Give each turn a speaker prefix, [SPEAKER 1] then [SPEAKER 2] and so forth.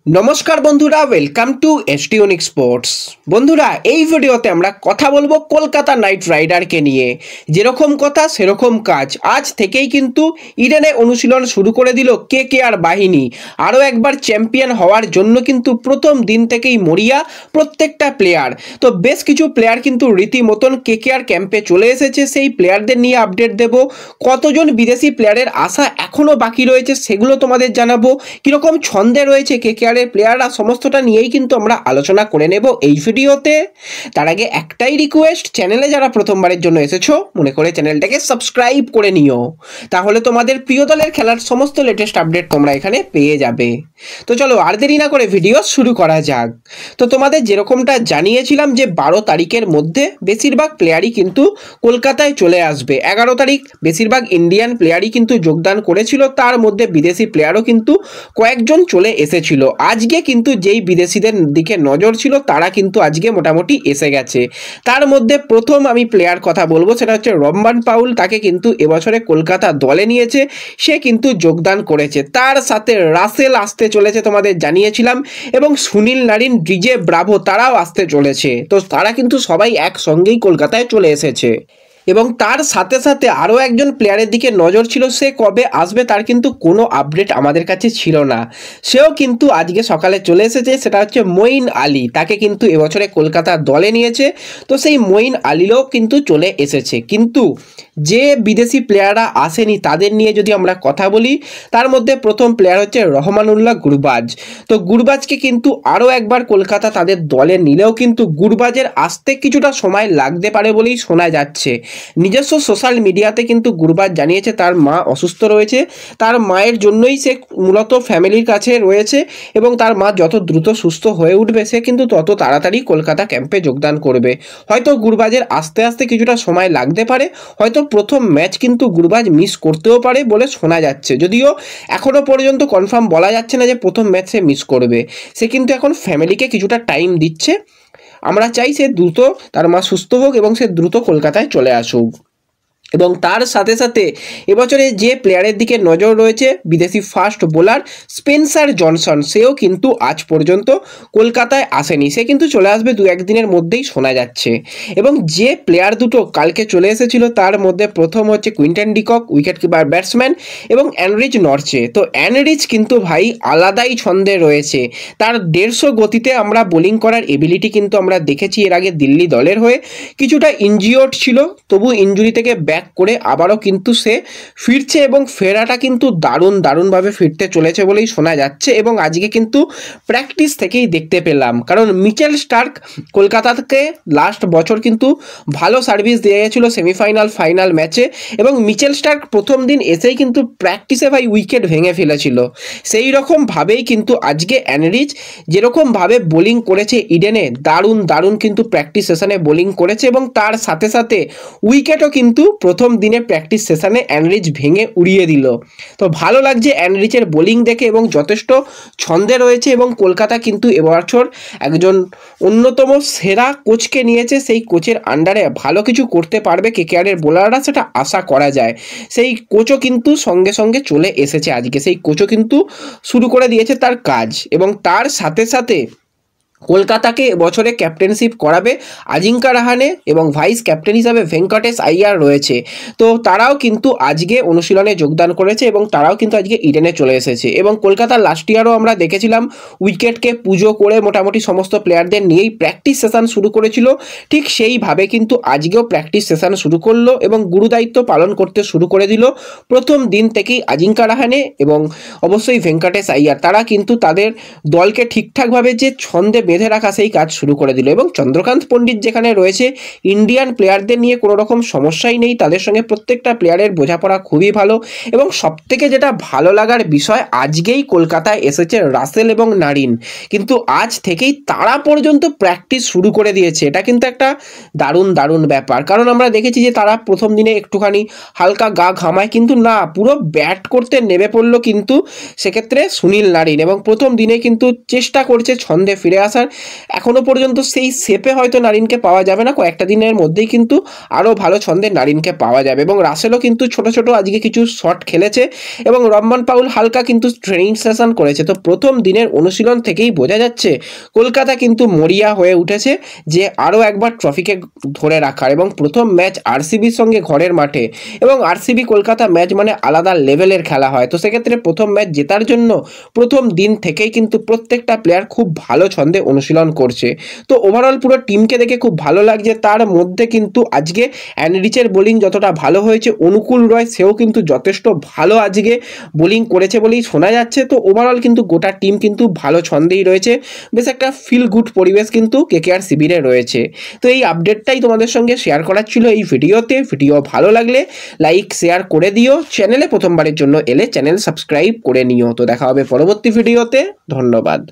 [SPEAKER 1] নমস্কার বন্ধুরা, welcome to ST unique sports. বন্ধুরা, এই ভিডিওতে আমরা কথা বলবো কলকাতা নাইট রাইডারকে নিয়ে। যেরকম কথা সেরকম কাজ। আজ থেকেই কিন্তু ইডেনে অনুশীলন শুরু করে দিল কেকেআর বাহিনী। আরও একবার চ্যাম্পিয়ন হওয়ার জন্য কিন্তু প্রথম দিন থেকেই মরিয়া প্রত্যেকটা প্লেয়ার। তো বেশ কিছু প্লেয়ার কিন্তু রীতিমতন কেকেআর ক্যাম্পে চলে এসেছে। সেই প্লেয়ারদের নিয়ে আপডেট দেব। কতজন বিদেশি প্লেয়ারের আশা এখনও বাকি রয়েছে সেগুলো তোমাদের জানাবো। কীরকম ছন্দে রয়েছে কেকেআর প্লেয়াররা, সমস্তটা নিয়েই কিন্তু আমরা আলোচনা করে নেব এই ভিডিওতে। তার আগে একটাই রিকোয়েস্ট, চ্যানেলে যারা প্রথমবারের জন্য এসেছো মনে করে চ্যানেলটাকে সাবস্ক্রাইব করে নিও, তাহলে তোমাদের প্রিয় দলের খেলার সমস্ত লেটেস্ট আপডেট তোমরা এখানে পেয়ে যাবে। তো চলো আর দেরি না করে ভিডিও শুরু করা যাক। তো তোমাদের যেরকমটা জানিয়েছিলাম যে 12 তারিখের মধ্যে বেশিরভাগ প্লেয়ারই কিন্তু কলকাতায় চলে আসবে। 11 তারিখ বেশিরভাগ ইন্ডিয়ান প্লেয়ারই কিন্তু যোগদান করেছিল, তার মধ্যে বিদেশি প্লেয়ারও কিন্তু কয়েকজন চলে এসেছিল। আজকে কিন্তু যেই বিদেশিদের দিকে নজর ছিল তারা কিন্তু আজকে মোটামুটি এসে গেছে। তার মধ্যে প্রথম আমি প্লেয়ার কথা বলবো, সেটা হচ্ছে রহমান পাউল। তাকে কিন্তু এবছরে কলকাতা দলে নিয়েছে, সে কিন্তু যোগদান করেছে। তার সাথে রাসেল আসতে চলেছে, তোমাদের জানিয়েছিলাম, এবং সুনীল নারিন, ডিজে ব্রাভো তারাও আসতে চলেছে। তো তারা কিন্তু সবাই একসঙ্গেই কলকাতায় চলে এসেছে। এবং তার সাথে সাথে আরও একজন প্লেয়ারের দিকে নজর ছিল, সে কবে আসবে তার কিন্তু কোনো আপডেট আমাদের কাছে ছিল না। সেও কিন্তু আজকে সকালে চলে এসেছে, সেটা হচ্ছে মঈন আলী। তাকে কিন্তু এবছরে কলকাতা দলে নিয়েছে। তো সেই মঈন আলীরও কিন্তু চলে এসেছে। কিন্তু যে বিদেশি প্লেয়াররা আসেনি তাদের নিয়ে যদি আমরা কথা বলি, তার মধ্যে প্রথম প্লেয়ার হচ্ছে রহমানুল্লাহ গুরবাজ। তো গুরবাজকে কিন্তু আরও একবার কলকাতা তাদের দলে নিলেও কিন্তু গুরবাজের আসতে কিছুটা সময় লাগতে পারে বলেই শোনা যাচ্ছে। নিজস্ব সোশ্যাল মিডিয়াতে কিন্তু গুরবাজ জানিয়েছে তার মা অসুস্থ রয়েছে, তার মায়ের জন্যই সে মূলত ফ্যামিলির কাছে রয়েছে, এবং তার মা যত দ্রুত সুস্থ হয়ে উঠবে সে কিন্তু তত তাড়াতাড়ি কলকাতা ক্যাম্পে যোগদান করবে। হয়তো গুরবাজের আস্তে আস্তে কিছুটা সময় লাগতে পারে, হয়তো প্রথম ম্যাচ কিন্তু গুরবাজ মিস করতেও পারে বলে শোনা যাচ্ছে। যদিও এখনও পর্যন্ত কনফার্ম বলা যাচ্ছে না যে প্রথম ম্যাচ সে মিস করবে। সে কিন্তু এখন ফ্যামিলিকে কিছুটা টাইম দিচ্ছে। আমরা চাই সে দ্রুত, তার মা সুস্থ হোক এবং সে দ্রুত কলকাতায় চলে আসুক। এবং তার সাথে সাথে এবছরে যে প্লেয়ারের দিকে নজর রয়েছে, বিদেশি ফাস্ট বোলার স্পেন্সার জনসন, সেও কিন্তু আজ পর্যন্ত কলকাতায় আসেনি। সে কিন্তু চলে আসবে 2-1 দিনের মধ্যেই শোনা যাচ্ছে। এবং যে প্লেয়ার দুটো কালকে চলে এসেছিল তার মধ্যে প্রথম হচ্ছে Quinton de Kock, wicket keeper batsman, এবং অ্যানরিচ নর্চে। তো অ্যানরিচ কিন্তু ভাই আলাদাই ছন্দে রয়েছে। তার 150 গতিতে আমরা বোলিং করার এবিলিটি কিন্তু আমরা দেখেছি এর আগে দিল্লি দলের হয়ে। কিছুটা ইনজিওর্ড ছিল, তবু ইনজুরি থেকে ব্যাক করে আবারও কিন্তু সে ফিরছে, এবং ফেরাটা কিন্তু দারুণভাবে ফিরতে চলেছে বলেই শোনা যাচ্ছে। এবং আজকে কিন্তু প্র্যাকটিস থেকেই দেখতে পেলাম, কারণ মিচেল স্টার্ক কলকাতাকে লাস্ট বছর কিন্তু ভালো সার্ভিস দিয়ে গেছিলো সেমিফাইনাল ফাইনাল ম্যাচে, এবং মিচেল স্টার্ক প্রথম দিন এসেই কিন্তু প্র্যাকটিসে ভাই উইকেট ভেঙে ফেলেছিল। সেই রকমভাবেই কিন্তু আজকে অ্যানরিচ যেরকমভাবে বোলিং করেছে ইডেনে, দারুণ কিন্তু প্র্যাকটিস সেশনে বোলিং করেছে, এবং তার সাথে সাথে উইকেটও কিন্তু প্রথম দিনে প্র্যাকটিস সেশনে অ্যানরিচ ভেঙে উড়িয়ে দিল। তো ভালো লাগছে অ্যানরিচের বোলিং দেখে, এবং যথেষ্ট ছন্দে রয়েছে। এবং কলকাতা কিন্তু এবছর একজন অন্যতম সেরা কোচকে নিয়েছে, সেই কোচের আন্ডারে ভালো কিছু করতে পারবে কেকেআরের বোলাররা, সেটা আশা করা যায়। সেই কোচও কিন্তু সঙ্গে সঙ্গে চলে এসেছে আজকে, সেই কোচও কিন্তু শুরু করে দিয়েছে তার কাজ। এবং তার সাথে সাথে কলকাতাকে বছরে ক্যাপ্টেনশিপ করাবে আজিঙ্কা রাহানে, এবং ভাইস ক্যাপ্টেন হিসাবে ভেঙ্কটেশ আইয়ার রয়েছে। তো তারাও কিন্তু আজকে অনুশীলনে যোগদান করেছে, এবং তারাও কিন্তু আজকে ইডেনে চলে এসেছে। এবং কলকাতার লাস্ট ইয়ারও আমরা দেখেছিলাম উইকেটকে পুজো করে মোটামুটি সমস্ত প্লেয়ারদের নিয়েই প্র্যাকটিস সেশন শুরু করেছিল। ঠিক সেইভাবে কিন্তু আজকেও প্র্যাকটিস সেশন শুরু করলো, এবং গুরুদায়িত্ব পালন করতে শুরু করে দিল প্রথম দিন থেকেই আজিঙ্কা রাহানে এবং অবশ্যই ভেঙ্কটেশ আইয়ার। তারা কিন্তু তাদের দলকে ঠিকঠাকভাবে যে ছন্দে বেঁধে রাখা সেই কাজ শুরু করে দিল। এবং চন্দ্রকান্ত পণ্ডিত যেখানে রয়েছে, ইন্ডিয়ান প্লেয়ারদের নিয়ে কোনো রকম সমস্যাই নেই, তাদের সঙ্গে প্রত্যেকটা প্লেয়ারের বোঝাপড়া খুবই ভালো। এবং সবথেকে যেটা ভালো লাগার বিষয়, আজকেই কলকাতায় এসেছে রাসেল এবং নারিন, কিন্তু আজ থেকেই তারা পর্যন্ত প্র্যাকটিস শুরু করে দিয়েছে। এটা কিন্তু একটা দারুণ ব্যাপার, কারণ আমরা দেখেছি যে তারা প্রথম দিনে একটুখানি হালকা গা ঘামায়, কিন্তু না, পুরো ব্যাট করতে নেমে পড়লো কিন্তু সেক্ষেত্রে সুনীল নারিন, এবং প্রথম দিনে কিন্তু চেষ্টা করছে ছন্দে ফিরে আসার আসার এখনো পর্যন্ত সেই শেপে হয়তো নারিনকে পাওয়া যাবে না, কয়েকটা দিনের মধ্যেই কিন্তু আরও ভালো ছন্দের নারিনকে পাওয়া যাবে। এবং রাসেলও কিন্তু ছোট ছোট আজকে কিছু শট খেলেছে এবং রহমান পাউল হালকা কিন্তু ট্রেনিং সেশন করেছে। তো প্রথম দিনের অনুশীলন থেকেই বোঝা যাচ্ছে কলকাতা কিন্তু মরিয়া হয়ে উঠেছে যে আরও একবার ট্রফিকে ধরে রাখার। এবং প্রথম ম্যাচ আরসিবির সঙ্গে ঘরের মাঠে, এবং আরসিবি কলকাতা ম্যাচ মানে আলাদা লেভেলের খেলা হয়। তো সেক্ষেত্রে প্রথম ম্যাচ জেতার জন্য প্রথম দিন থেকেই কিন্তু প্রত্যেকটা প্লেয়ার খুব ভালো ছন্দে অনুশীলন করছে। তো ওভারঅল পুরো টিমকে দেখে খুব ভালো লাগছে। তার মধ্যে কিন্তু আজকে অ্যানরিচের বোলিং যতটা ভালো হয়েছে, অনুকূল রয় সেও কিন্তু যথেষ্ট ভালো আজকে বোলিং করেছে বলেই শোনা যাচ্ছে। তো ওভারঅল কিন্তু গোটা টিম কিন্তু ভালো ছন্দেই রয়েছে, বেশ একটা ফিল গুড পরিবেশ কিন্তু কেকেআর শিবিরে রয়েছে। তো এই আপডেটটাই তোমাদের সঙ্গে শেয়ার করার ছিল এই ভিডিওতে। ভিডিও ভালো লাগলে লাইক শেয়ার করে দিও, চ্যানেলে প্রথমবারের জন্য এলে চ্যানেল সাবস্ক্রাইব করে নিও। তো দেখা হবে পরবর্তী ভিডিওতে, ধন্যবাদ।